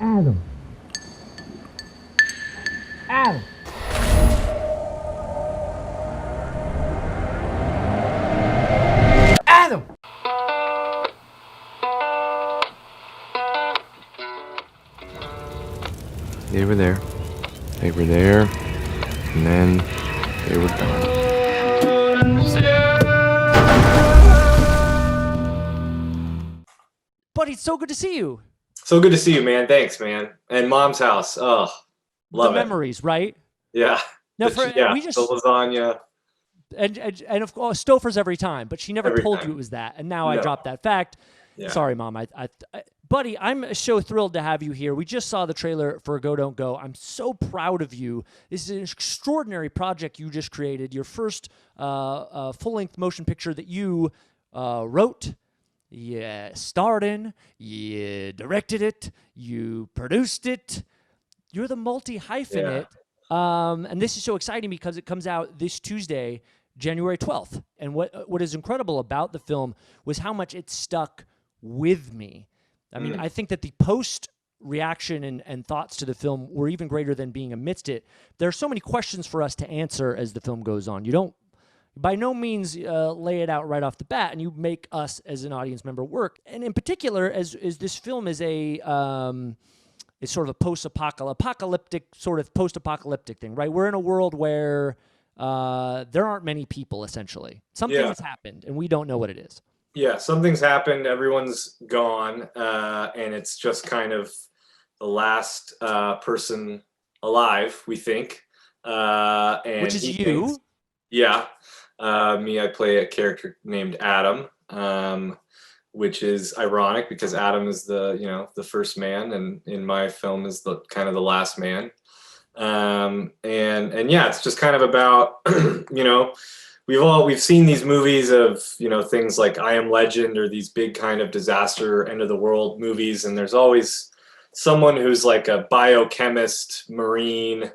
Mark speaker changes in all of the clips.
Speaker 1: Adam. Adam. Adam.
Speaker 2: They were there. They were there. And then they were gone.
Speaker 3: Buddy, it's so good to see you.
Speaker 4: So good to see you, man. Thanks, man. And Mom's house. Oh, love
Speaker 3: the
Speaker 4: it.
Speaker 3: memories, right?
Speaker 4: Yeah.
Speaker 3: Now,
Speaker 4: Yeah,
Speaker 3: we just
Speaker 4: the lasagna.
Speaker 3: and of course Stouffer's every time, but she never
Speaker 4: Every
Speaker 3: told
Speaker 4: time.
Speaker 3: you it was that. And now I
Speaker 4: No.
Speaker 3: dropped that fact.
Speaker 4: Yeah.
Speaker 3: Sorry, Mom. Buddy, I'm so thrilled to have you here. We just saw the trailer for Go Don't Go. I'm so proud of you. This is an extraordinary project you just created. Your first full-length motion picture that you wrote, you starred in, you directed it, you produced it. You're the multi-hyphenate. And this is so exciting because it comes out this Tuesday, January 12th. And what is incredible about the film was how much it stuck with me. I mean, I think that the post reaction and thoughts to the film were even greater than being amidst it. There are so many questions for us to answer as the film goes on. You don't, by no means, lay it out right off the bat, and you make us as an audience member work. And in particular, as this film is it's sort of a post-apocalyptic sort of post-apocalyptic thing, right? We're in a world where there aren't many people, essentially. Something has happened, and we don't know what it is.
Speaker 4: Yeah, something's happened. Everyone's gone, and it's just kind of the last person alive, we think. And
Speaker 3: Which is you.
Speaker 4: Thinks, yeah, me. I play a character named Adam, which is ironic because Adam is the first man, and in my film is the kind of the last man. And yeah, it's just kind of about We've seen these movies of, things like I Am Legend or these big kind of disaster end of the world movies. And there's always someone who's like a biochemist, marine,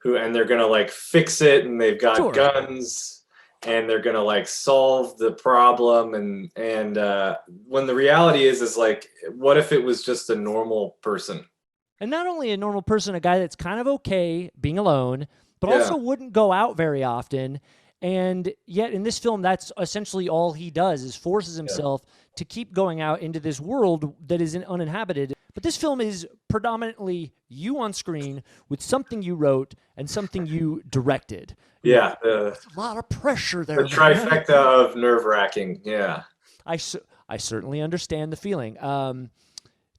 Speaker 4: and they're going to like fix it. And they've got guns and they're going to like solve the problem. And when the reality is like, what if it was just a normal person?
Speaker 3: And not only a normal person, a guy that's kind of okay being alone, but also wouldn't go out very often. And yet in this film, that's essentially all he does is forces himself to keep going out into this world that is uninhabited. But this film is predominantly you on screen with something you wrote and something you directed.
Speaker 4: Yeah.
Speaker 3: There's a lot of pressure there.
Speaker 4: The trifecta of nerve-wracking. Yeah.
Speaker 3: I certainly understand the feeling.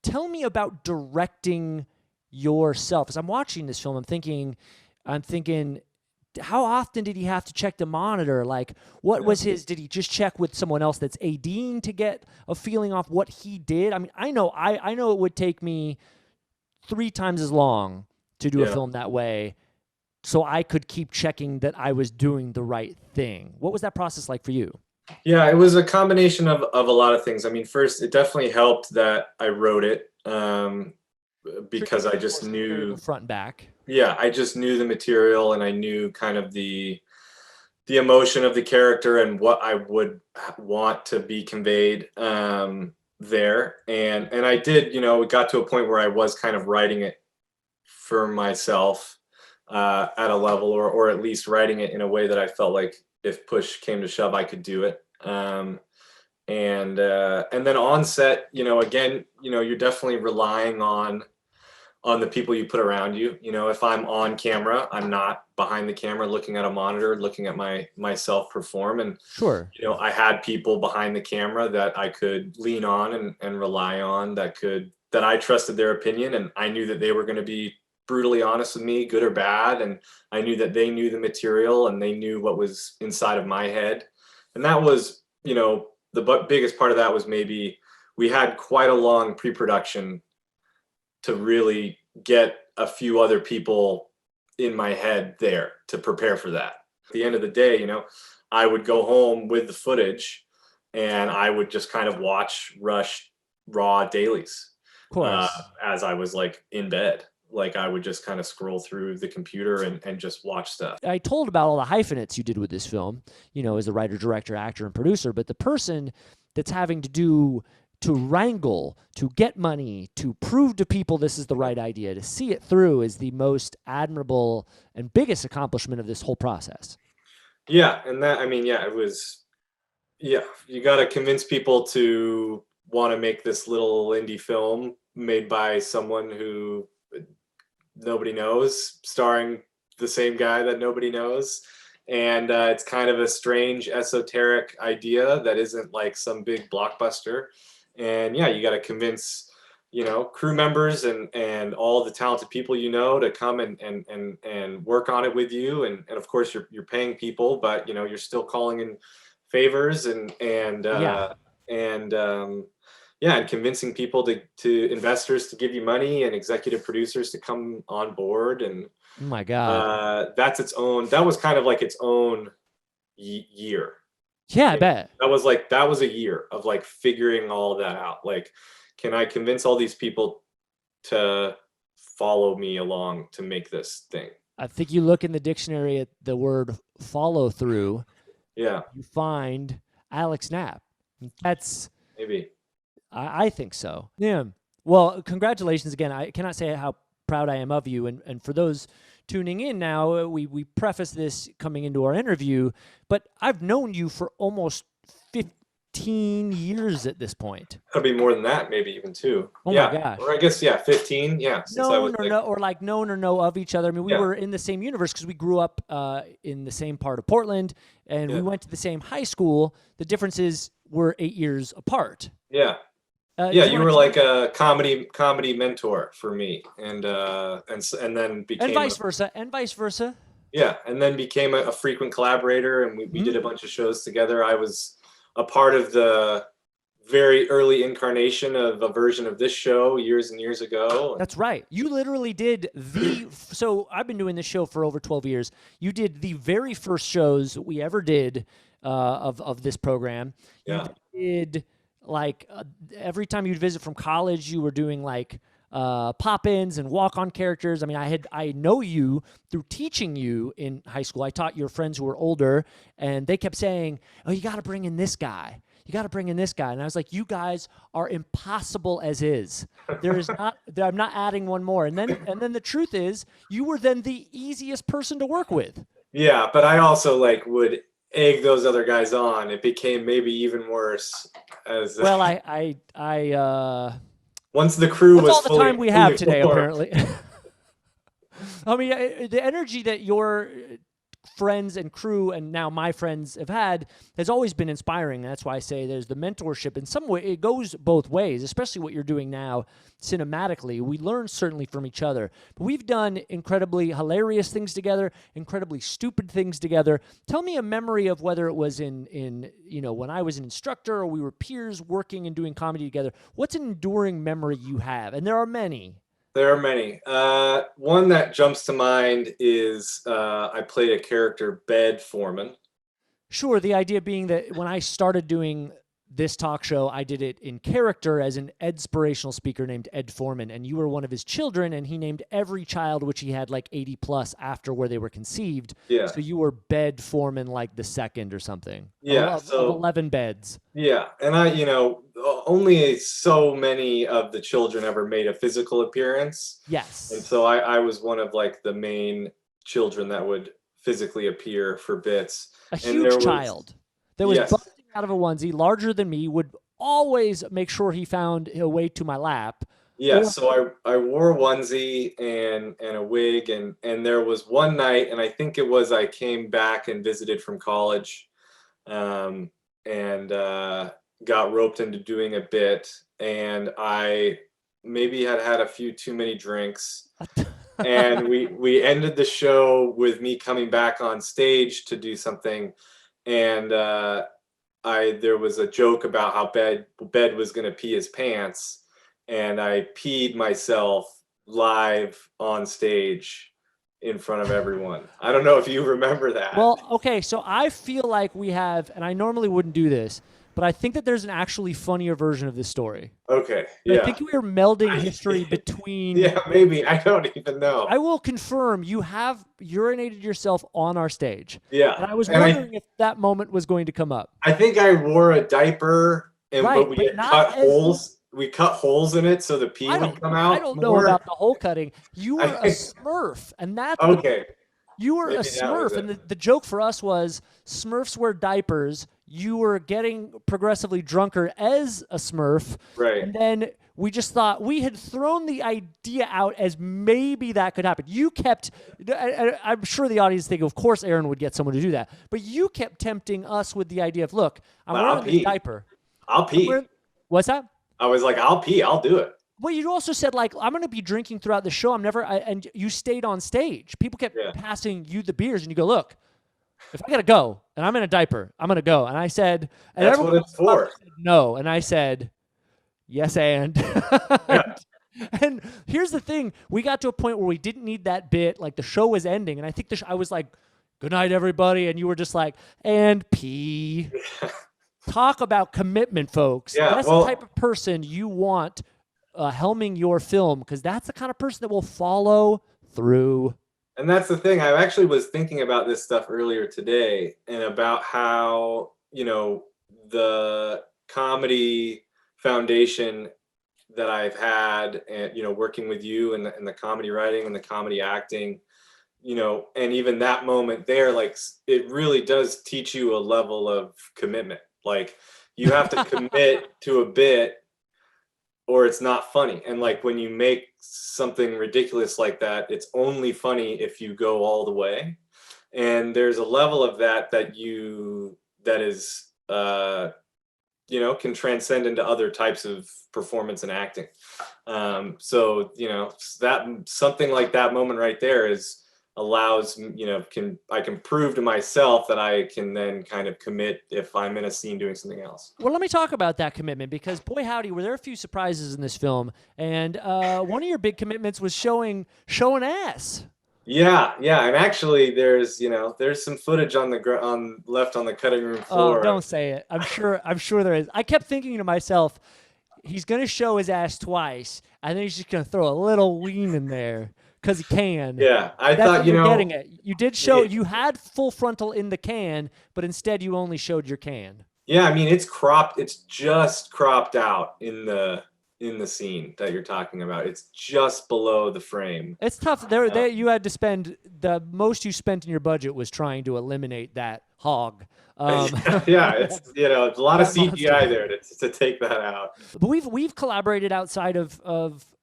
Speaker 3: Tell me about directing yourself. As I'm watching this film, I'm thinking, how often did he have to check the monitor? Like, what was did he just check with someone else that's ADing to get a feeling off what he did? I mean, I know it would take me 3 times as long to do a film that way, so I could keep checking that I was doing the right thing. What was that process like for you?
Speaker 4: Yeah, it was a combination of a lot of things. I mean, first, it definitely helped that I wrote it because I just knew
Speaker 3: front and back.
Speaker 4: Yeah, I just knew the material and I knew kind of the emotion of the character and what I would want to be conveyed there. And I did, it got to a point where I was kind of writing it for myself at a level, or at least writing it in a way that I felt like if push came to shove, I could do it. And then on set, again, you're definitely relying on the people you put around you. If I'm on camera, I'm not behind the camera looking at a monitor, looking at myself perform. And I had people behind the camera that I could lean on and rely on, that I trusted their opinion, and I knew that they were going to be brutally honest with me, good or bad. And I knew that they knew the material and they knew what was inside of my head. And that was, the biggest part of that was maybe we had quite a long pre-production to really get a few other people in my head there to prepare for that. At the end of the day, I would go home with the footage and I would just kind of watch rush raw dailies as I was like in bed. Like I would just kind of scroll through the computer and just watch stuff.
Speaker 3: I told about all the hyphenates you did with this film, as a writer, director, actor, and producer, but the person that's having to do to wrangle, to get money, to prove to people this is the right idea, to see it through is the most admirable and biggest accomplishment of this whole process.
Speaker 4: Yeah, and that, I mean, yeah, it was, yeah, you got to convince people to want to make this little indie film made by someone who nobody knows, starring the same guy that nobody knows. And it's kind of a strange, esoteric idea that isn't like some big blockbuster. And yeah, you got to convince, you know, crew members and all the talented people you know to come and work on it with you. And of course, you're paying people, but you know, you're still calling in favors and convincing people to investors to give you money and executive producers to come on board. And
Speaker 3: Oh my God.
Speaker 4: that was kind of like its own year.
Speaker 3: Yeah, I bet.
Speaker 4: That was a year of like figuring all of that out. Like, can I convince all these people to follow me along to make this thing?
Speaker 3: I think you look in the dictionary at the word follow through.
Speaker 4: Yeah.
Speaker 3: You find Alex Knapp. That's
Speaker 4: Maybe.
Speaker 3: I think so. Yeah. Well, congratulations again. I cannot say how proud I am of you. And for those tuning in now, we preface this coming into our interview, but I've known you for almost 15 years at this point.
Speaker 4: Could be more than that, maybe even two.
Speaker 3: Oh
Speaker 4: yeah.
Speaker 3: my gosh.
Speaker 4: Or I guess, yeah, 15. Yeah. Since I was
Speaker 3: Known or know of each other. I mean, we were in the same universe because we grew up in the same part of Portland and we went to the same high school. The difference is we're 8 years apart.
Speaker 4: Yeah. You were like a comedy mentor for me, and then became
Speaker 3: and vice versa.
Speaker 4: Yeah, and then became a frequent collaborator, and we did a bunch of shows together. I was a part of the very early incarnation of a version of this show years and years ago.
Speaker 3: That's right. You literally did so I've been doing this show for over 12 years. You did the very first shows we ever did of this program.
Speaker 4: Yeah.
Speaker 3: You did like every time you'd visit from college, you were doing like pop-ins and walk-on characters. I mean, I know you through teaching you in high school. I taught your friends who were older, and they kept saying, "Oh, you got to bring in this guy. You got to bring in this guy." And I was like, "You guys are impossible as is. There is not. I'm not adding one more." And then the truth is, you were then the easiest person to work with.
Speaker 4: Yeah, but I also like would egg those other guys on. It became maybe even worse as
Speaker 3: well.
Speaker 4: Once the crew was
Speaker 3: all the time we have today,
Speaker 4: formed.
Speaker 3: apparently. I mean, the energy that your friends and crew and now my friends have had has always been inspiring. That's why I say there's the mentorship. In some way, it goes both ways, especially what you're doing now cinematically. We learn certainly from each other. But we've done incredibly hilarious things together, incredibly stupid things together. Tell me a memory of whether it was in when I was an instructor or we were peers working and doing comedy together. What's an enduring memory you have? And there are many.
Speaker 4: There are many. One that jumps to mind is I played a character, Bed Foreman.
Speaker 3: Sure. The idea being that when I started doing this talk show, I did it in character as an inspirational speaker named Ed Foreman, and you were one of his children, and he named every child, which he had like 80 plus after where they were conceived.
Speaker 4: Yeah.
Speaker 3: So you were Bed Foreman like the second or something.
Speaker 4: Yeah.
Speaker 3: Of 11 beds.
Speaker 4: Yeah. And only so many of the children ever made a physical appearance.
Speaker 3: Yes.
Speaker 4: And so I was one of like the main children that would physically appear for bits.
Speaker 3: A huge child that was busting out of a onesie, larger than me, would always make sure he found a way to my lap.
Speaker 4: Yeah, so I wore a onesie and a wig, and there was one night, and I think it was I came back and visited from college, and got roped into doing a bit, and I maybe had a few too many drinks, and we ended the show with me coming back on stage to do something, and there was a joke about how Bed was going to pee his pants, and I peed myself live on stage in front of everyone. I don't know if you remember that.
Speaker 3: Well, okay, so I feel like we have, and I normally wouldn't do this, but I think that there's an actually funnier version of this story.
Speaker 4: Okay, yeah.
Speaker 3: I think we are melding history between...
Speaker 4: Yeah, maybe. I don't even know.
Speaker 3: I will confirm you have urinated yourself on our stage.
Speaker 4: Yeah.
Speaker 3: And I was wondering if that moment was going to come up.
Speaker 4: I think I wore a diaper and
Speaker 3: Right,
Speaker 4: but we
Speaker 3: but
Speaker 4: had
Speaker 3: not
Speaker 4: cut
Speaker 3: as
Speaker 4: holes. We cut holes in it so the pee would come
Speaker 3: I
Speaker 4: out
Speaker 3: don't know
Speaker 4: more.
Speaker 3: about the hole cutting. You
Speaker 4: I
Speaker 3: were a
Speaker 4: think
Speaker 3: Smurf, and that's the
Speaker 4: okay,
Speaker 3: you were a
Speaker 4: maybe that was
Speaker 3: Smurf, and
Speaker 4: it.
Speaker 3: the joke for us was Smurfs wear diapers. You were getting progressively drunker as a Smurf,
Speaker 4: Right.
Speaker 3: and then we just thought we had thrown the idea out as maybe that could happen. You kept, I'm sure the audience think, of course, Aaron would get someone to do that, but you kept tempting us with the idea of, look, I'm
Speaker 4: But
Speaker 3: wearing this diaper.
Speaker 4: I'll pee.
Speaker 3: What's that?
Speaker 4: I was like, I'll pee. I'll do it.
Speaker 3: Well, you also said, like, I'm going to be drinking throughout the show. And you stayed on stage. People kept passing you the beers, and you go, look, if I got to go and I'm in a diaper, I'm going to go. And I said, and
Speaker 4: That's what it's for.
Speaker 3: Said no. And I said, yes, and.
Speaker 4: Yeah.
Speaker 3: And here's the thing. We got to a point where we didn't need that bit. Like, the show was ending. And I think I was like, good night, everybody. And you were just like, and pee. Talk about commitment, folks.
Speaker 4: Yeah,
Speaker 3: That's the type of person you want helming your film, because that's the kind of person that will follow through.
Speaker 4: And that's the thing. I actually was thinking about this stuff earlier today, and about how, the comedy foundation that I've had, and, working with you and the comedy writing and the comedy acting, and even that moment there, like, it really does teach you a level of commitment. Like, you have to commit to a bit or it's not funny. And like, when you make something ridiculous like that, it's only funny if you go all the way. And there's a level of that is can transcend into other types of performance and acting. So that something like that moment right there allows I can prove to myself that I can then kind of commit if I'm in a scene doing something else.
Speaker 3: Well, let me talk about that commitment, because boy howdy, were there a few surprises in this film. And one of your big commitments was showing ass.
Speaker 4: Yeah, and actually, there's some footage on left on the cutting room floor.
Speaker 3: Oh, don't say it. I'm sure there is. I kept thinking to myself, he's gonna show his ass twice, and then he's just gonna throw a little ween in there because he can.
Speaker 4: Yeah, I
Speaker 3: That's
Speaker 4: thought
Speaker 3: what you're getting at. You did show you had full frontal in the can, but instead you only showed your can.
Speaker 4: Yeah, I mean, it's cropped. It's just cropped out in the scene that you're talking about. It's just below the frame.
Speaker 3: It's tough. There, you had to spend the most you spent in your budget was trying to eliminate that hog.
Speaker 4: Yeah, it's it's a lot of CGI there to take that out.
Speaker 3: But we've collaborated outside of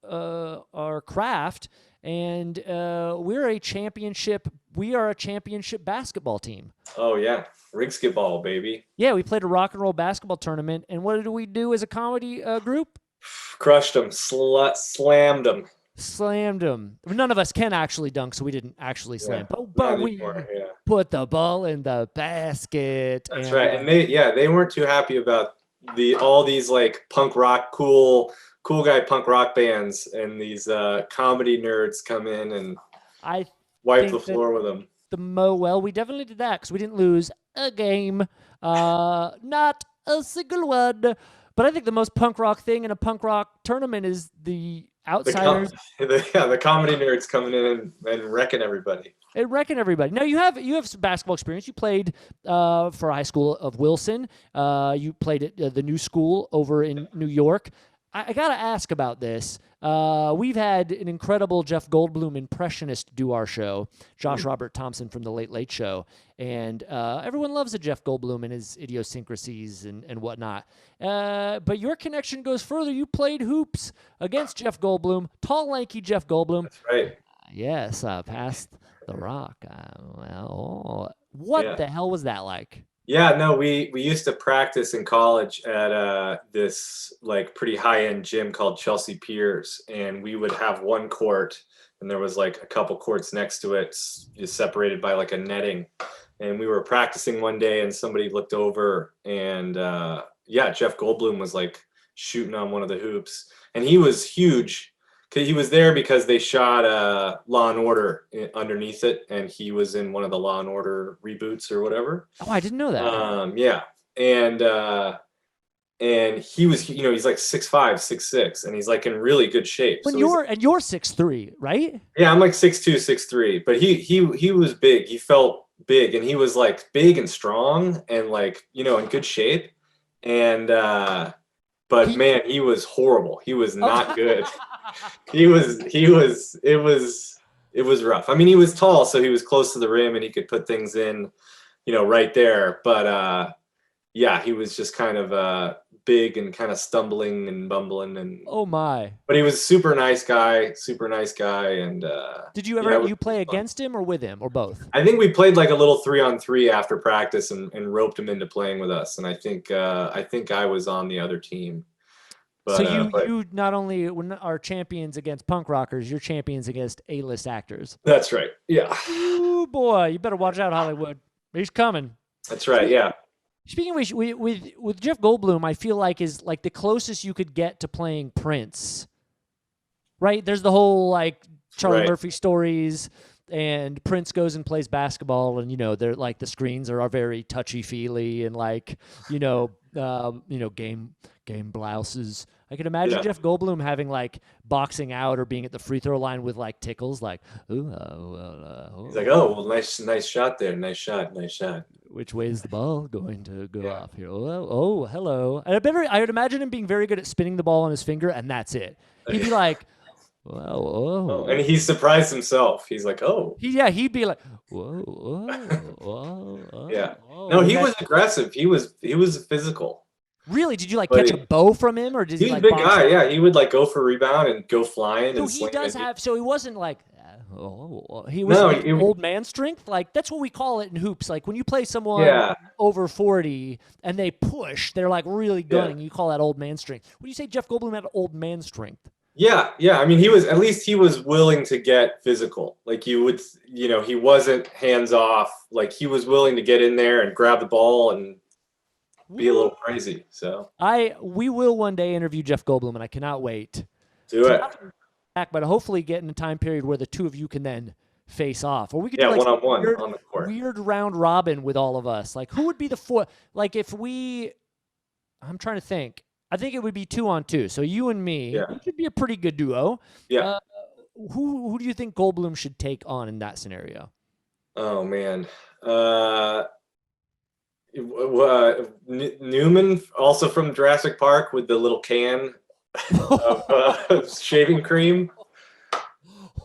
Speaker 3: our craft, and we are a championship basketball team.
Speaker 4: Oh yeah, Rigsketball, baby.
Speaker 3: Yeah, we played a rock and roll basketball tournament, and what did we do as a comedy group?
Speaker 4: Crushed them, slammed them.
Speaker 3: Slammed them. None of us can actually dunk, so we didn't actually slam.
Speaker 4: Yeah,
Speaker 3: but we put the ball in the basket.
Speaker 4: That's right. And they weren't too happy about all these like punk rock, cool guy punk rock bands, and these comedy nerds come in and wipe the floor with them.
Speaker 3: Well, we definitely did that because we didn't lose a game, not a single one. But I think the most punk rock thing in a punk rock tournament is the outsiders.
Speaker 4: The comedy nerds coming in and wrecking everybody.
Speaker 3: Now you have some basketball experience. You played for high school of Wilson. You played at the new school over in New York. I got to ask about this. We've had an incredible Jeff Goldblum impressionist do our show, Josh Robert Thompson from The Late Late Show. And everyone loves a Jeff Goldblum and his idiosyncrasies and whatnot. But your connection goes further. You played hoops against Jeff Goldblum, tall, lanky Jeff Goldblum.
Speaker 4: That's right.
Speaker 3: Yes, past the rock. What the hell was that like?
Speaker 4: Yeah, no, we used to practice in college at this like pretty high-end gym called Chelsea Piers, and we would have one court, and there was like a couple courts next to it, just separated by like a netting. And we were practicing one day, and somebody looked over, and Jeff Goldblum was like shooting on one of the hoops, and he was huge. He was there because they shot Law and Order underneath it, and he was in one of the Law and Order reboots or whatever.
Speaker 3: Oh, I didn't know that.
Speaker 4: Yeah, and he was, he's like 6'5", 6'6", and he's like in really good shape.
Speaker 3: When you're 6'3", right?
Speaker 4: Yeah, I'm like 6'2", 6'3", but he was big. He felt big, and he was like big and strong, and like in good shape, and but man, he was horrible. He was not good. It was rough. I mean, he was tall, so he was close to the rim and he could put things in, right there. But yeah, he was just kind of big and kind of stumbling and bumbling
Speaker 3: Oh my.
Speaker 4: but he was a super nice guy, and
Speaker 3: did you ever play against him or with him or both?
Speaker 4: I think we played like a little 3-on-3 after practice and roped him into playing with us. And I think I was on the other team. But,
Speaker 3: so you not only are champions against punk rockers, you're champions against A-list actors.
Speaker 4: That's right. Yeah.
Speaker 3: Ooh, boy, you better watch out, Hollywood. He's coming.
Speaker 4: That's right. Yeah.
Speaker 3: Speaking of which, with Jeff Goldblum, I feel like is like the closest you could get to playing Prince. Right? There's the whole like Charlie Murphy stories, and Prince goes and plays basketball, and they're like the screens are very touchy feely and like game blouses. I can imagine Jeff Goldblum having like boxing out or being at the free throw line with like tickles, like
Speaker 4: he's like, oh well, nice shot there, nice shot.
Speaker 3: Which way is the ball going to go off here? Oh, hello. And I would imagine him being very good at spinning the ball on his finger, and that's it. He'd be like, whoa.
Speaker 4: And he surprised himself. He's like, oh.
Speaker 3: He'd be like, whoa.
Speaker 4: Yeah. No, he was aggressive. He was physical.
Speaker 3: Really? Did you like catch a bow from him, or did
Speaker 4: he's
Speaker 3: he like?
Speaker 4: He's a big guy. Yeah, he would like go for a rebound and go flying.
Speaker 3: So he does have. So he wasn't like. He was old man strength. Like that's what we call it in hoops. Like when you play someone over 40 and they push, they're like really gunning. You call that old man strength. Would you say Jeff Goldblum had old man strength?
Speaker 4: Yeah. I mean, he was willing to get physical. Like you would, he wasn't hands off. Like he was willing to get in there and grab the ball and be a little crazy. So
Speaker 3: we will one day interview Jeff Goldblum, and I cannot wait.
Speaker 4: Do it.
Speaker 3: But hopefully get in a time period where the two of you can then face off, or we could
Speaker 4: do
Speaker 3: like
Speaker 4: one-on-one on the court.
Speaker 3: Weird round robin with all of us. Like who would be the four? Like I'm trying to think. I think it would be 2-on-2. So you and me, it could be a pretty good duo.
Speaker 4: Yeah.
Speaker 3: Who do you think Goldblum should take on in that scenario?
Speaker 4: Oh man, Newman, also from Jurassic Park, with the little can of shaving cream.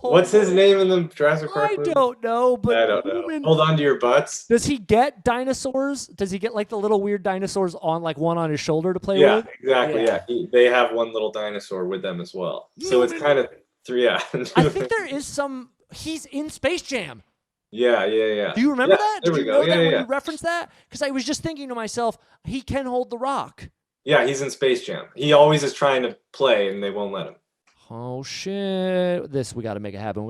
Speaker 4: What's his name in the Jurassic Park movie?
Speaker 3: I don't know, but
Speaker 4: I don't know. Hold on to your butts.
Speaker 3: Does he get dinosaurs? Does he get like the little weird dinosaurs on like one on his shoulder to play with?
Speaker 4: Yeah, exactly. Yeah, they have one little dinosaur with them as well. So it's kind of three. Yeah.
Speaker 3: I think there is some. He's in Space Jam.
Speaker 4: Yeah.
Speaker 3: Do you remember that?
Speaker 4: There we go.
Speaker 3: Know that when you referenced that? Because I was just thinking to myself, he can hold the rock.
Speaker 4: Yeah, he's in Space Jam. He always is trying to play, and they won't let him.
Speaker 3: Oh shit! We got to make it happen.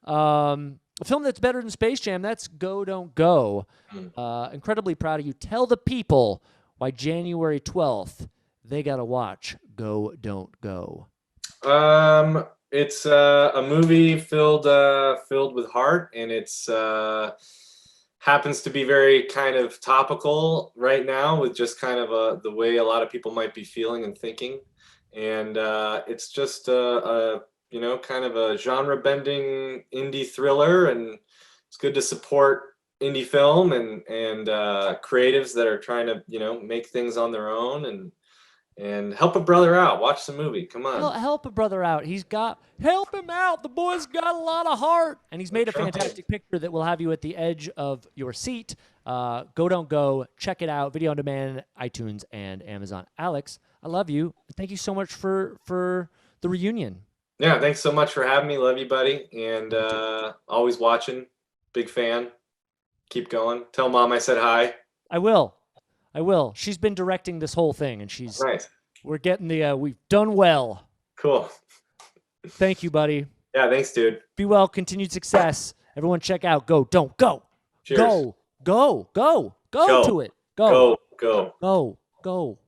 Speaker 3: A film that's better than Space Jam. That's Go Don't Go. Incredibly proud of you. Tell the people why January 12th they gotta watch Go Don't Go.
Speaker 4: It's a movie filled with heart, and it's happens to be very kind of topical right now with just kind of the way a lot of people might be feeling and thinking. And it's just kind of a genre-bending indie thriller, and it's good to support indie film and creatives that are trying to make things on their own and help a brother out. Watch the movie. Come on.
Speaker 3: Help a brother out. Help him out. The boy's got a lot of heart. And he's made a fantastic picture that will have you at the edge of your seat. Go Don't Go. Check it out. Video on demand, iTunes, and Amazon. Alex, I love you. Thank you so much for the reunion.
Speaker 4: Yeah, thanks so much for having me. Love you, buddy. And always watching. Big fan. Keep going. Tell Mom I said hi.
Speaker 3: I will. She's been directing this whole thing, and she's
Speaker 4: nice.
Speaker 3: We're getting we've done well.
Speaker 4: Cool.
Speaker 3: Thank you, buddy.
Speaker 4: Yeah, thanks, dude.
Speaker 3: Be well. Continued success. Everyone check out Go Don't Go.
Speaker 4: Cheers.
Speaker 3: Go to it. Go.
Speaker 4: Go.
Speaker 3: Go.